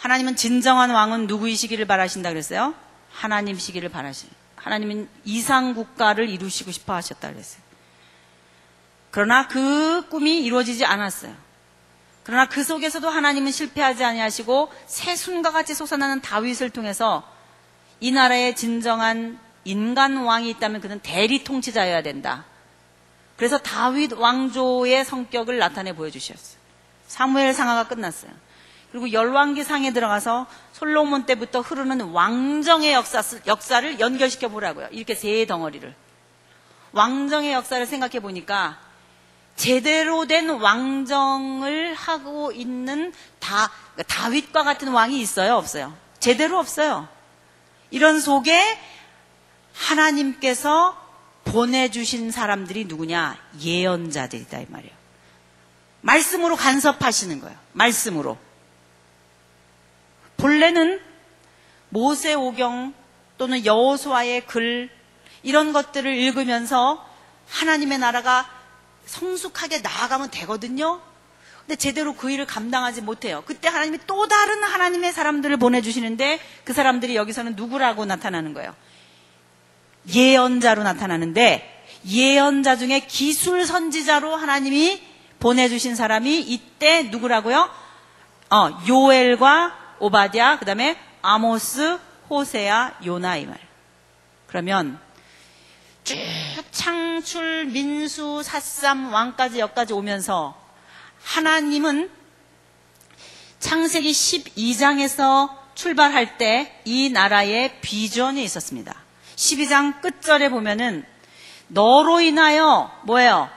하나님은 진정한 왕은 누구이시기를 바라신다 그랬어요? 하나님이시기를 바라시. 하나님은 이상 국가를 이루시고 싶어 하셨다 그랬어요. 그러나 그 꿈이 이루어지지 않았어요. 그러나 그 속에서도 하나님은 실패하지 아니하시고 새순과 같이 솟아나는 다윗을 통해서 이 나라의 진정한 인간 왕이 있다면 그는 대리 통치자여야 된다. 그래서 다윗 왕조의 성격을 나타내 보여주셨어요. 사무엘 상하가 끝났어요. 그리고 열왕기상에 들어가서 솔로몬 때부터 흐르는 왕정의 역사를 연결시켜 보라고요. 이렇게 세 덩어리를. 왕정의 역사를 생각해 보니까 제대로 된 왕정을 하고 있는 다윗과 같은 왕이 있어요? 없어요? 제대로 없어요. 이런 속에 하나님께서 보내주신 사람들이 누구냐? 예언자들이다 이 말이에요. 말씀으로 간섭하시는 거예요. 말씀으로. 본래는 모세오경 또는 여호수아의 글 이런 것들을 읽으면서 하나님의 나라가 성숙하게 나아가면 되거든요. 근데 제대로 그 일을 감당하지 못해요. 그때 하나님이 또 다른 하나님의 사람들을 보내주시는데 그 사람들이 여기서는 누구라고 나타나는 거예요? 예언자로 나타나는데 예언자 중에 기술 선지자로 하나님이 보내주신 사람이 이때 누구라고요? 요엘과 오바댜, 그 다음에 아모스, 호세아, 요나 이 말. 그러면 쭉 창출, 민수, 삿삼, 왕까지 여기까지 오면서 하나님은 창세기 12장에서 출발할 때 이 나라의 비전이 있었습니다. 12장 끝절에 보면은 너로 인하여 뭐예요?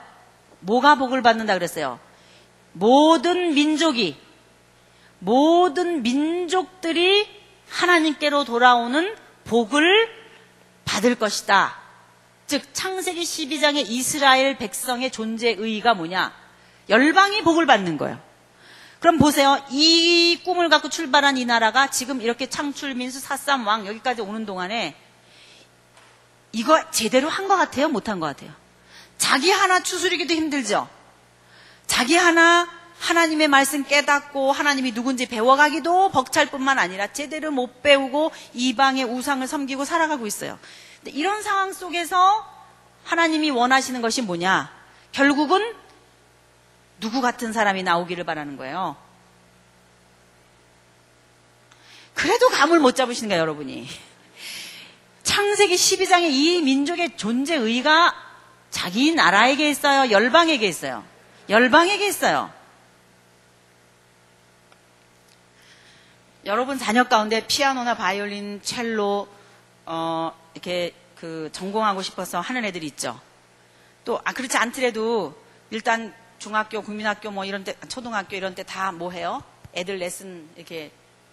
뭐가 복을 받는다 그랬어요? 모든 민족들이 하나님께로 돌아오는 복을 받을 것이다. 즉 창세기 12장의 이스라엘 백성의 존재 의의가 뭐냐? 열방이 복을 받는 거예요. 그럼 보세요. 이 꿈을 갖고 출발한 이 나라가 지금 이렇게 창출, 민수, 삿삼, 왕 여기까지 오는 동안에 이거 제대로 한 것 같아요? 못한 것 같아요? 자기 하나 추스리기도 힘들죠? 자기 하나 하나님의 말씀 깨닫고 하나님이 누군지 배워가기도 벅찰 뿐만 아니라 제대로 못 배우고 이방의 우상을 섬기고 살아가고 있어요. 근데 이런 상황 속에서 하나님이 원하시는 것이 뭐냐? 결국은 누구 같은 사람이 나오기를 바라는 거예요. 그래도 감을 못 잡으시는 거예요, 여러분이. 창세기 12장에 이 민족의 존재 의의가 자기 나라에게 있어요? 열방에게 있어요? 열방에게 있어요. 여러분 자녀 가운데 피아노나 바이올린, 첼로 이렇게 전공하고 싶어서 하는 애들이 있죠. 또 그렇지 않더라도 일단 중학교, 국민학교 뭐 이런 때, 초등학교 이런 때 다 뭐 해요? 애들 레슨 이렇게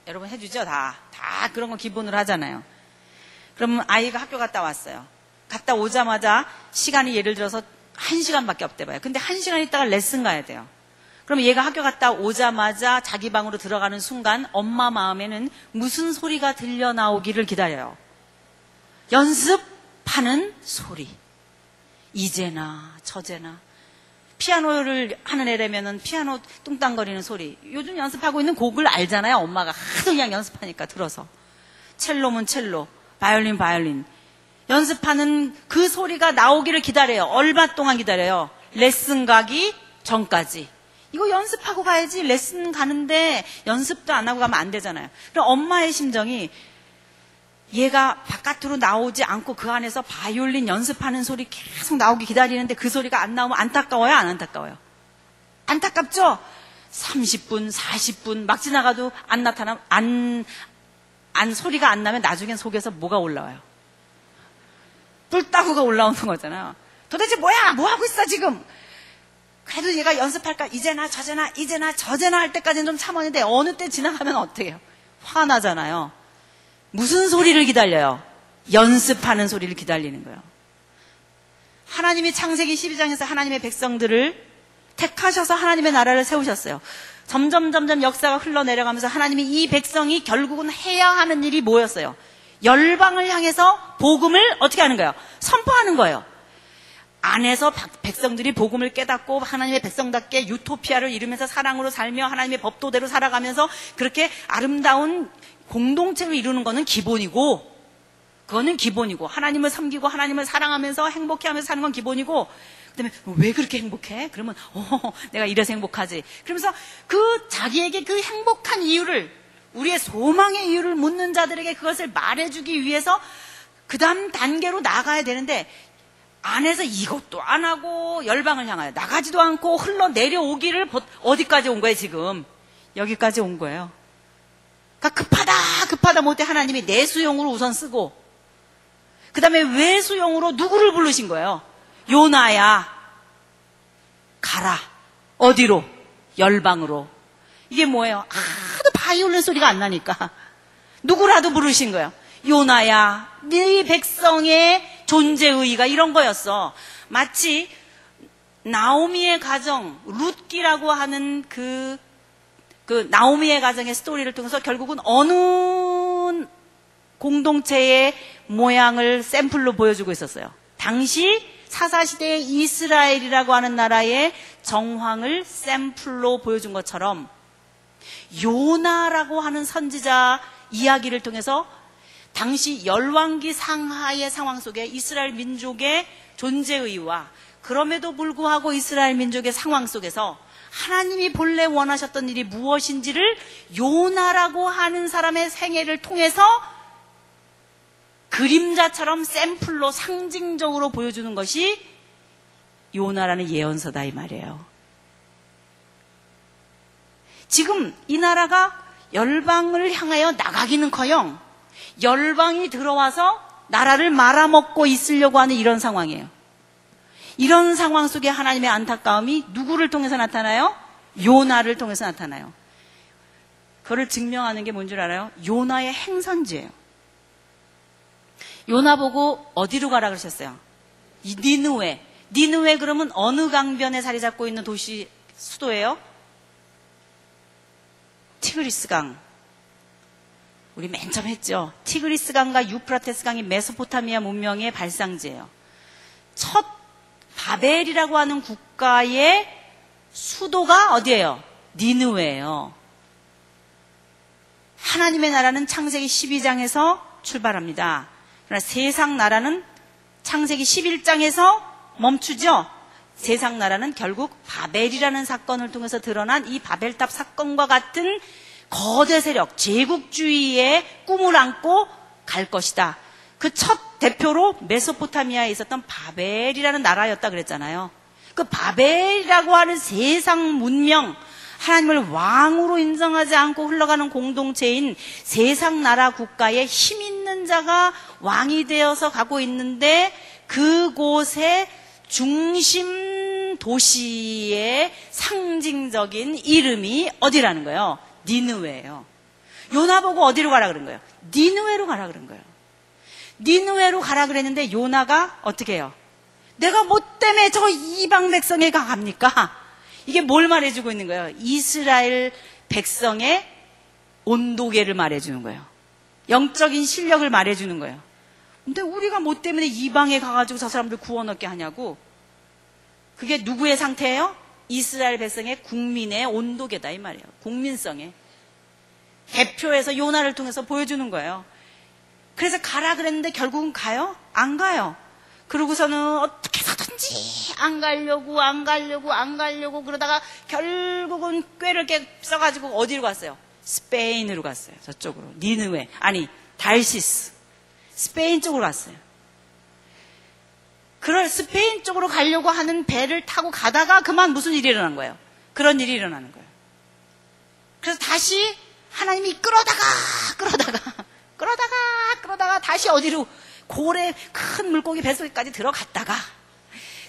여러분 해주죠? 다 그런 거 기본으로 하잖아요. 그러면 아이가 학교 갔다 왔어요. 갔다 오자마자 시간이 예를 들어서 1시간밖에 없대 봐요. 근데 1시간 있다가 레슨 가야 돼요. 그럼 얘가 학교 갔다 오자마자 자기 방으로 들어가는 순간 엄마 마음에는 무슨 소리가 들려 나오기를 기다려요. 연습하는 소리. 이제나 저제나. 피아노를 하는 애라면은 피아노 뚱땅거리는 소리. 요즘 연습하고 있는 곡을 알잖아요. 엄마가 하도 그냥 연습하니까 들어서. 첼로면 첼로, 바이올린 바이올린. 연습하는 그 소리가 나오기를 기다려요. 얼마 동안 기다려요? 레슨 가기 전까지. 이거 연습하고 가야지. 레슨 가는데 연습도 안 하고 가면 안 되잖아요. 그럼 엄마의 심정이 얘가 바깥으로 나오지 않고 그 안에서 바이올린 연습하는 소리 계속 나오기 기다리는데 그 소리가 안 나오면 안타까워요? 안 안타까워요? 안타깝죠? 30분, 40분 막 지나가도 안 나타나면 소리가 안 나면 나중엔 속에서 뭐가 올라와요? 뿔따구가 올라오는 거잖아요. 도대체 뭐야? 뭐 하고 있어 지금? 그래도 얘가 연습할까? 이제나 저제나 할 때까지는 좀 참았는데 어느 때 지나가면 어떻게 해요? 화가 나잖아요. 무슨 소리를 기다려요? 연습하는 소리를 기다리는 거예요. 하나님이 창세기 12장에서 하나님의 백성들을 택하셔서 하나님의 나라를 세우셨어요. 점점 역사가 흘러내려가면서 하나님이 이 백성이 결국은 해야 하는 일이 뭐였어요? 열방을 향해서 복음을 어떻게 하는 거예요? 선포하는 거예요. 안에서 백성들이 복음을 깨닫고 하나님의 백성답게 유토피아를 이루면서 사랑으로 살며 하나님의 법도대로 살아가면서 그렇게 아름다운 공동체를 이루는 거는 기본이고, 그거는 기본이고, 하나님을 섬기고 하나님을 사랑하면서 행복해하면서 사는 건 기본이고, 그다음에 왜 그렇게 행복해? 그러면 내가 이래서 행복하지. 그러면서 그 자기에게 그 행복한 이유를, 우리의 소망의 이유를 묻는 자들에게 그것을 말해주기 위해서 그 다음 단계로 나가야 되는데, 안에서 이것도 안 하고 열방을 향하여 나가지도 않고 흘러내려오기를 어디까지 온 거예요 지금? 여기까지 온 거예요. 그러니까 급하다 못해 하나님이 내수용으로 우선 쓰고, 그 다음에 외수용으로 누구를 부르신 거예요? 요나야, 가라. 어디로? 열방으로. 이게 뭐예요? 하도 바이올린 소리가 안 나니까 누구라도 부르신 거예요. 요나야, 네 백성의 존재의의가 이런 거였어. 마치 나오미의 가정, 룻기라고 하는 그 나오미의 가정의 스토리를 통해서 결국은 어느 공동체의 모양을 샘플로 보여주고 있었어요. 당시 사사시대의 이스라엘이라고 하는 나라의 정황을 샘플로 보여준 것처럼 요나라고 하는 선지자 이야기를 통해서 당시 열왕기 상하의 상황 속에 이스라엘 민족의 존재의와, 그럼에도 불구하고 이스라엘 민족의 상황 속에서 하나님이 본래 원하셨던 일이 무엇인지를 요나라고 하는 사람의 생애를 통해서 그림자처럼 샘플로 상징적으로 보여주는 것이 요나라는 예언서다 이 말이에요. 지금 이 나라가 열방을 향하여 나가기는커녕 열방이 들어와서 나라를 말아먹고 있으려고 하는 이런 상황이에요. 이런 상황 속에 하나님의 안타까움이 누구를 통해서 나타나요? 요나를 통해서 나타나요. 그걸 증명하는 게 뭔 줄 알아요? 요나의 행선지예요. 요나 보고 어디로 가라 그러셨어요? 니느웨. 니느웨 그러면 어느 강변에 자리 잡고 있는 도시 수도예요? 티그리스강. 우리 맨 처음 했죠. 티그리스강과 유프라테스 강이 메소포타미아 문명의 발상지예요. 첫 바벨이라고 하는 국가의 수도가 어디예요? 니느웨예요. 하나님의 나라는 창세기 12장에서 출발합니다. 그러나 세상 나라는 창세기 11장에서 멈추죠. 세상 나라는 결국 바벨이라는 사건을 통해서 드러난 이 바벨탑 사건과 같은 거대 세력, 제국주의의 꿈을 안고 갈 것이다. 그 첫 대표로 메소포타미아에 있었던 바벨이라는 나라였다 그랬잖아요. 그 바벨이라고 하는 세상 문명, 하나님을 왕으로 인정하지 않고 흘러가는 공동체인 세상 나라 국가에 힘 있는 자가 왕이 되어서 가고 있는데, 그곳의 중심 도시의 상징적인 이름이 어디라는 거예요? 니느웨예요. 요나 보고 어디로 가라 그런 거예요? 니느웨로 가라 그런 거예요. 니느웨로 가라 그랬는데 요나가 어떻게 해요? 내가 뭐 때문에 저 이방 백성에 갑니까? 이게 뭘 말해주고 있는 거예요? 이스라엘 백성의 온도계를 말해주는 거예요. 영적인 실력을 말해주는 거예요. 근데 우리가 뭐 때문에 이방에 가가지고 저 사람들 구원 얻게 하냐고. 그게 누구의 상태예요? 이스라엘 백성의 국민의 온도계다 이 말이에요. 국민성에 대표해서 요나를 통해서 보여주는 거예요. 그래서 가라 그랬는데 결국은 가요? 안 가요. 그러고서는 어떻게 해서든지 안 가려고 그러다가 결국은 꾀를 써가지고 어디로 갔어요? 스페인으로 갔어요. 저쪽으로. 니느웨, 아니 달시스, 스페인 쪽으로 갔어요. 그럴 스페인 쪽으로 가려고 하는 배를 타고 가다가 그만 무슨 일이 일어난 거예요? 그런 일이 일어나는 거예요. 그래서 다시 하나님이 끌어다가 다시 어디로, 고래 큰 물고기 뱃속에까지 들어갔다가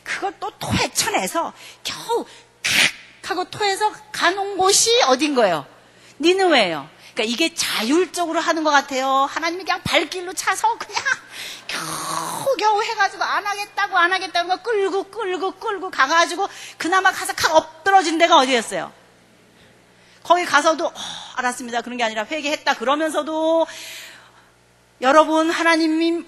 그걸 또 토에 쳐내서 겨우 칵 하고 토해서 가놓은 곳이 어딘 거예요? 니느웨예요. 그러니까 이게 자율적으로 하는 것 같아요. 하나님이 그냥 발길로 차서 그냥 겨우 해가지고 안 하겠다는 거 끌고 가가지고 그나마 가서 칵 엎드러진 데가 어디였어요? 거기 가서도 알았습니다 그런 게 아니라 회개했다 그러면서도 여러분 하나님이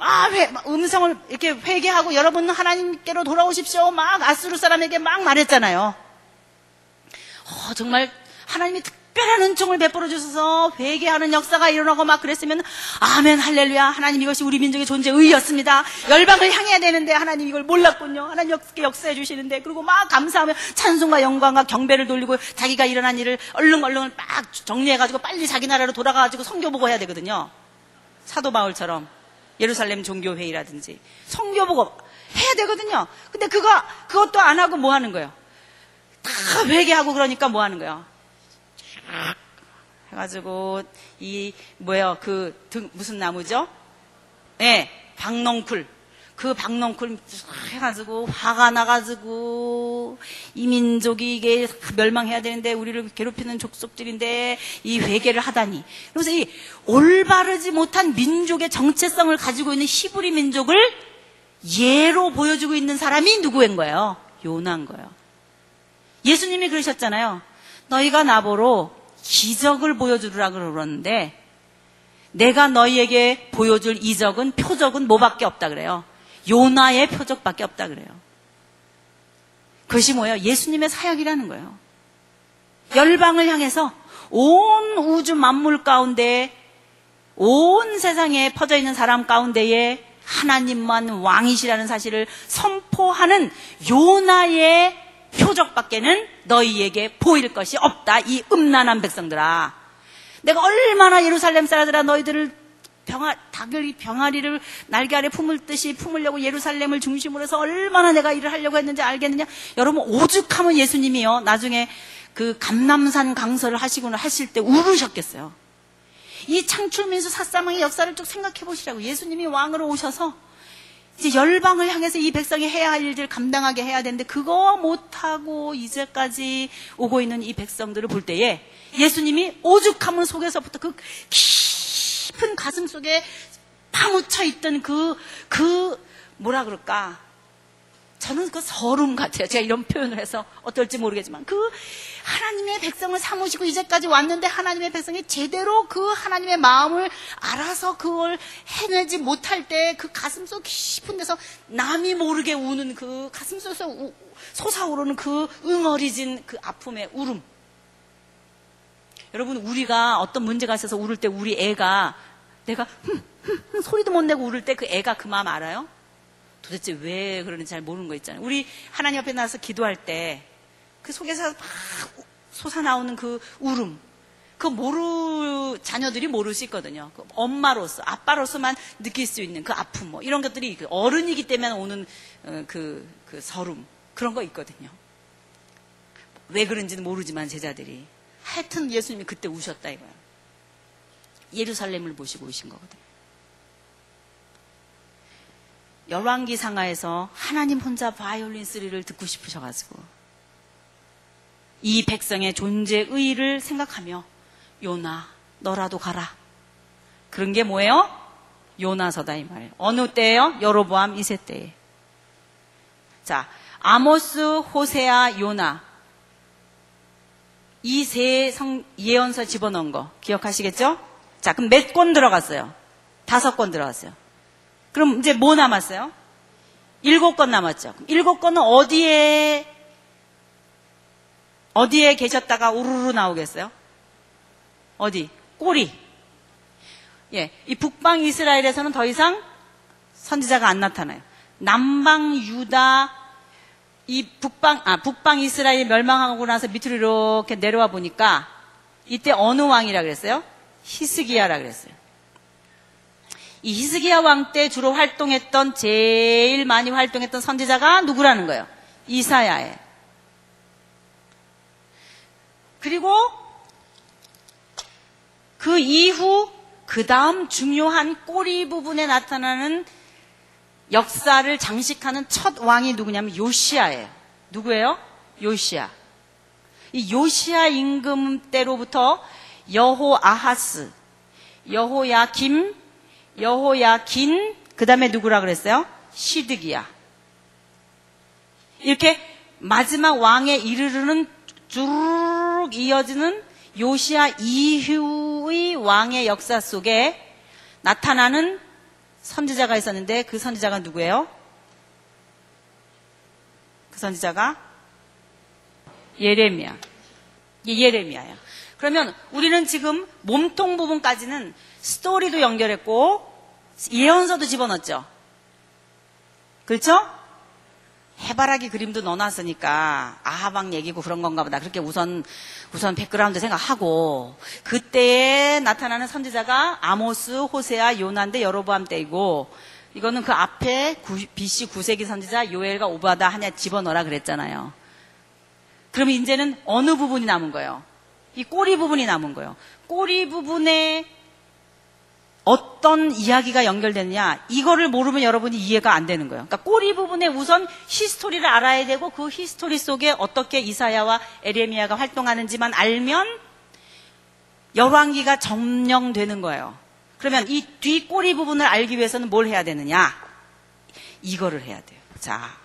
음성을 이렇게 회개하고 여러분 하나님께로 돌아오십시오. 막 아수르 사람에게 막 말했잖아요. 정말 하나님이 특별한 은총을 베풀어 주셔서 회개하는 역사가 일어나고 막 그랬으면 아멘 할렐루야, 하나님 이것이 우리 민족의 존재 의였습니다. 열방을 향해야 되는데 하나님 이걸 몰랐군요. 하나님 역사해 주시는데, 그리고 막 감사하며 찬송과 영광과 경배를 돌리고 자기가 일어난 일을 얼른 막 정리해가지고 빨리 자기 나라로 돌아가가지고 선교 보고 해야 되거든요. 사도 바울처럼 예루살렘 종교회의라든지 선교 보고 해야 되거든요. 근데 그것도 안 하고 뭐 하는 거예요? 다 회개하고 그러니까 뭐 하는 거예요? 해가지고 무슨 나무죠? 박농쿨. 그 박농쿨 해가지고 화가 나가지고 이 민족이 이게 멸망해야 되는데 우리를 괴롭히는 족속들인데 이 회개를 하다니. 그래서 이 올바르지 못한 민족의 정체성을 가지고 있는 히브리 민족을 예로 보여주고 있는 사람이 누구인 거예요? 요나인 거예요. 예수님이 그러셨잖아요. 너희가 나보러 기적을 보여주라 그러는데 내가 너희에게 보여줄 이적은, 표적은 뭐밖에 없다 그래요? 요나의 표적밖에 없다 그래요. 그것이 뭐예요? 예수님의 사역이라는 거예요. 열방을 향해서 온 우주 만물 가운데, 온 세상에 퍼져 있는 사람 가운데에 하나님만 왕이시라는 사실을 선포하는 요나의 표적밖에는 너희에게 보일 것이 없다. 이 음란한 백성들아, 내가 얼마나 예루살렘 사람들아 너희들을 닭을 병아리를 날개 아래 품으려고 예루살렘을 중심으로 해서 얼마나 내가 일을 하려고 했는지 알겠느냐. 여러분, 오죽하면 예수님이요 나중에 그 감람산 강설을 하실 때 울으셨겠어요. 이 창출민수 삿사망의 역사를 쭉 생각해 보시라고. 예수님이 왕으로 오셔서 이제 열방을 향해서 이 백성이 해야 할 일들 감당하게 해야 되는데 그거 못하고 이제까지 오고 있는 이 백성들을 볼 때에 예수님이 오죽하면 속에서부터 그 깊은 가슴 속에 파묻혀 있던 뭐라 그럴까, 저는 그 서름 같아요. 제가 이런 표현을 해서 어떨지 모르겠지만 그 하나님의 백성을 삼으시고 이제까지 왔는데 하나님의 백성이 제대로 그 하나님의 마음을 알아서 그걸 해내지 못할 때 그 가슴속 깊은 데서 남이 모르게 우는 그 가슴속에서 솟아오르는 그 응어리진 그 아픔의 울음. 여러분, 우리가 어떤 문제가 있어서 울을 때 우리 애가 내가 소리도 못 내고 울을 때 그 애가 그 마음 알아요? 도대체 왜 그러는지 잘 모르는 거 있잖아요. 우리 하나님 앞에 나와서 기도할 때 그 속에서 막 솟아나오는 그 울음, 자녀들이 모를 수 있거든요. 그 엄마로서, 아빠로서만 느낄 수 있는 그 아픔, 이런 것들이 어른이기 때문에 오는 그 서름, 그런 거 있거든요. 왜 그런지는 모르지만 제자들이. 하여튼 예수님이 그때 우셨다 이거예요. 예루살렘을 보시고 오신 거거든요. 열왕기 상하에서 하나님 혼자 바이올린 소리를 듣고 싶으셔가지고 이 백성의 존재 의의를 생각하며 요나 너라도 가라. 그런 게 뭐예요? 요나서다 이 말이에요. 어느 때예요? 여로보암 2세 때에. 자, 아모스, 호세아, 요나 이 세 예언서 집어넣은 거 기억하시겠죠? 자, 그럼 몇 권 들어갔어요? 5권 들어갔어요. 그럼 이제 뭐 남았어요? 7권 남았죠. 7권은 어디에 계셨다가 우르르 나오겠어요? 어디? 꼬리. 이 북방 이스라엘에서는 더 이상 선지자가 안 나타나요. 남방 유다, 이 북방 이스라엘이 멸망하고 나서 밑으로 이렇게 내려와 보니까 이때 어느 왕이라 그랬어요? 히스기야라 그랬어요. 이 히스기야 왕 때 주로 제일 많이 활동했던 선지자가 누구라는 거예요? 이사야예요. 그리고 그 이후 그 다음 중요한 꼬리 부분에 나타나는 역사를 장식하는 첫 왕이 누구냐면 요시야예요. 누구예요? 요시야. 이 요시야 임금 때로부터 여호아하스, 여호야김, 여호야긴, 그 다음에 누구라 그랬어요? 시드기야. 이렇게 마지막 왕에 이르르는 쭉 이어지는 요시야 이후의 왕의 역사 속에 나타나는 선지자가 있었는데 그 선지자가 누구예요? 그 선지자가 예레미야. 예레미야야. 그러면 우리는 지금 몸통 부분까지는 스토리도 연결했고 예언서도 집어넣었죠. 그렇죠? 해바라기 그림도 넣어놨으니까 아하방 얘기고 그런 건가 보다. 그렇게 우선 백그라운드 생각하고 그때에 나타나는 선지자가 아모스, 호세아, 요나인데 여로보암 때이고 이거는 그 앞에 BC 9세기 선지자 요엘과 오바다 하나 집어넣어라 그랬잖아요. 그러면 이제는 어느 부분이 남은 거예요? 이 꼬리 부분이 남은 거예요. 꼬리 부분에 어떤 이야기가 연결되느냐 이거를 모르면 여러분이 이해가 안 되는 거예요. 그러니까 꼬리 부분에 우선 히스토리를 알아야 되고 그 히스토리 속에 어떻게 이사야와 에레미야가 활동하는지만 알면 열왕기가 점령되는 거예요. 그러면 이 뒤 꼬리 부분을 알기 위해서는 뭘 해야 되느냐? 이거를 해야 돼요. 자,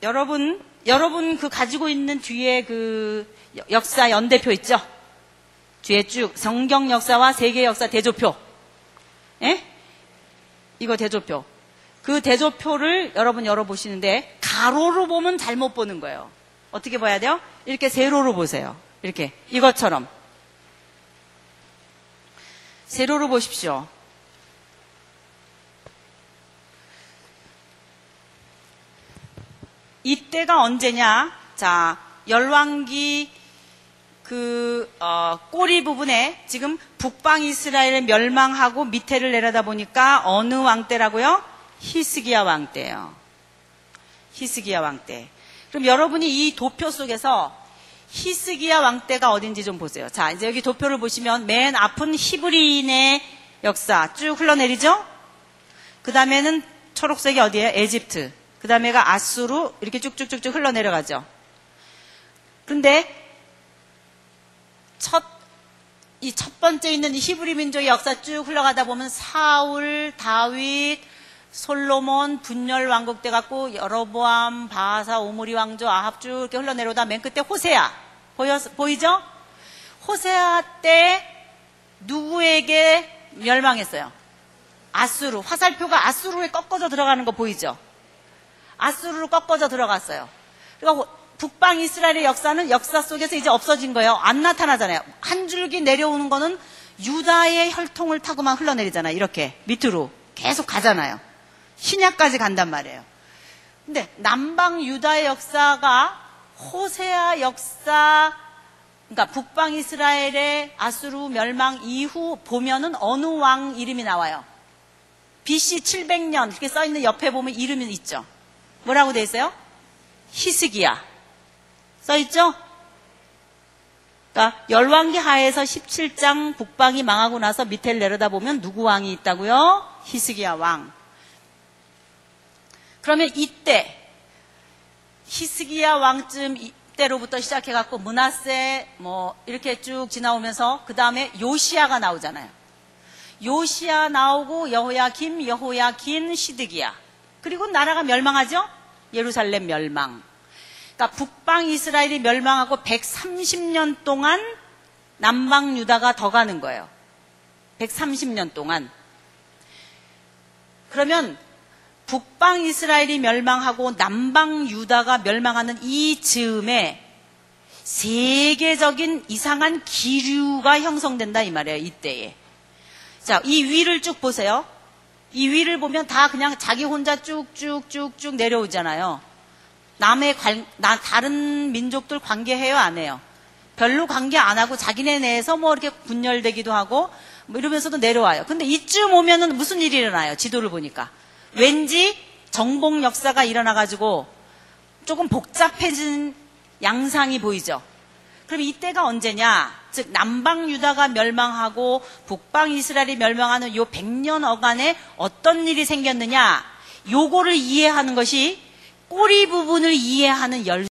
여러분 그 가지고 있는 뒤에 그 역사 연대표 있죠? 뒤에 쭉 성경 역사와 세계 역사 대조표. 예? 이거 대조표. 그 대조표를 여러분 열어보시는데 가로로 보면 잘못 보는 거예요. 어떻게 봐야 돼요? 이렇게 세로로 보세요. 이렇게 이것처럼 세로로 보십시오. 이때가 언제냐? 자, 열왕기 꼬리 부분에 지금 북방 이스라엘을 멸망하고 밑에를 내려다 보니까 어느 왕 때라고요? 히스기야 왕 때예요. 히스기야 왕 때. 그럼 여러분이 이 도표 속에서 히스기야 왕 때가 어딘지 좀 보세요. 자, 이제 여기 도표를 보시면 맨 앞은 히브리인의 역사 쭉 흘러내리죠? 그 다음에는 초록색이 어디예요? 에집트. 그 다음에가 아수르 이렇게 쭉쭉쭉쭉 흘러내려가죠. 그런데 첫 번째 있는 히브리 민족의 역사 쭉 흘러가다 보면 사울, 다윗, 솔로몬, 분열 왕국 때 갖고 여로보암, 바하사, 오므리 왕조, 아합 쭉 이렇게 흘러내려오다 맨 끝에 호세아 보이죠? 호세아 때 누구에게 멸망했어요? 아수르. 화살표가 아수르에 꺾어져 들어가는 거 보이죠? 아수르로 꺾어져 들어갔어요. 그러니까 북방 이스라엘의 역사는 역사 속에서 이제 없어진 거예요. 안 나타나잖아요. 한 줄기 내려오는 거는 유다의 혈통을 타고만 흘러내리잖아요. 이렇게 밑으로 계속 가잖아요. 신약까지 간단 말이에요. 근데 남방 유다의 역사가 호세아 역사, 그러니까 북방 이스라엘의 아수르 멸망 이후 보면은 어느 왕 이름이 나와요? BC 700년 이렇게 써있는 옆에 보면 이름이 있죠. 뭐라고 돼 있어요? 히스기야. 써있죠? 그러니까 열왕기 하에서 17장 북방이 망하고 나서 밑에를 내려다보면 누구 왕이 있다고요? 히스기야 왕. 그러면 이때 히스기야 왕쯤 이때로부터 시작해갖고 므낫세 뭐 이렇게 쭉 지나오면서 그 다음에 요시야가 나오잖아요. 요시야 나오고 여호야긴, 시드기야. 그리고 나라가 멸망하죠? 예루살렘 멸망. 그러니까 북방 이스라엘이 멸망하고 130년 동안 남방 유다가 더 가는 거예요. 130년 동안. 그러면 북방 이스라엘이 멸망하고 남방 유다가 멸망하는 이 즈음에 세계적인 이상한 기류가 형성된다 이 말이에요. 이때에. 자, 이 위를 쭉 보세요. 이 위를 보면 다 그냥 자기 혼자 쭉쭉쭉쭉 내려오잖아요. 다른 민족들 관계해요, 안 해요? 별로 관계 안 하고 자기네 내에서 뭐 이렇게 분열되기도 하고 뭐 이러면서도 내려와요. 근데 이쯤 오면은 무슨 일이 일어나요? 지도를 보니까. 왠지 정복 역사가 일어나가지고 조금 복잡해진 양상이 보이죠? 그럼 이때가 언제냐? 즉 남방 유다가 멸망하고 북방 이스라엘이 멸망하는 요 100년 어간에 어떤 일이 생겼느냐? 요거를 이해하는 것이 꼬리 부분을 이해하는